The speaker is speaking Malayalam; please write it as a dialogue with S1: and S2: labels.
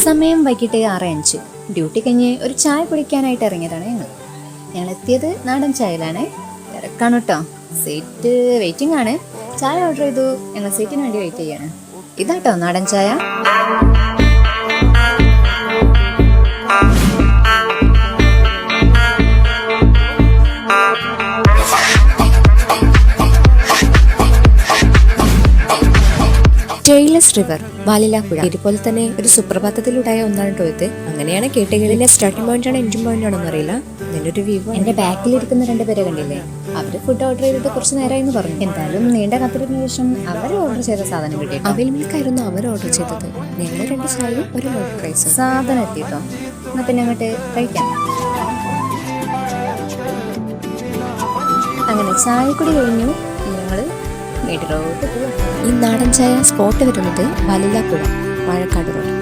S1: സമയം വൈകിട്ട് 6:05. ഡ്യൂട്ടി കഴിഞ്ഞ് ഒരു ചായ കുടിക്കാനായിട്ട് ഇറങ്ങിയതാണ് ഞങ്ങൾ എത്തിയത് നാടൻ ചായയിലാണ്. തിരക്കാണ് കേട്ടോ. സീറ്റ് വെയിറ്റിംഗ് ആണ്. ചായ ഓർഡർ ചെയ്തു. ഞങ്ങൾ സീറ്റിന് വേണ്ടി വെയിറ്റ് ചെയ്യാണ്. ഇതാട്ടോ നാടൻ ചായ.
S2: ടെയിലസ് റിവർ, വാലിലാപ്പുഴ, ഇതുപോലെ തന്നെ ഒരു സുപ്രഭാതത്തിലുണ്ടായ ഒന്നാണ് കേട്ടോ ഇത്. അങ്ങനെയാണ് കേട്ടുകളിലെ സ്റ്റാർട്ടിംഗ് പോയിന്റ് ആണോ എൻഡിംഗ് പോയിന്റ് ആണോ എന്നറിയില്ല. നല്ലൊരു വ്യൂ.
S1: എന്റെ ബാക്കിലിരിക്കുന്ന 2 പേരെ കണ്ടില്ലേ? അവര് ഫുഡ് ഓർഡർ ചെയ്തിട്ട് കുറച്ച് നേരമായിരുന്നു പറഞ്ഞു. എന്തായാലും നീണ്ട കാത്തിരിപ്പിന് ശേഷം അവർ ഓർഡർ ചെയ്ത സാധനം കിട്ടി.
S2: അവിൽ മിൽക്കായിരുന്നു അവർ ഓർഡർ ചെയ്തത്. ഞങ്ങൾ 2 ചായയും ഒരു ലോഡ് റൈസും.
S1: സാധനം എത്തിട്ടോ. എന്നാ പിന്നെ അങ്ങോട്ട് കഴിക്കാം. അങ്ങനെ ചായ കൂടി കഴിഞ്ഞു. ഞങ്ങള് വീട്ടിലോട്ട് പോവാം.
S2: ഈ നാടൻ ചായ സ്പോട്ട് വരുന്നത് വാലിലാപ്പുഴ, വാഴക്കാട് റോഡ്.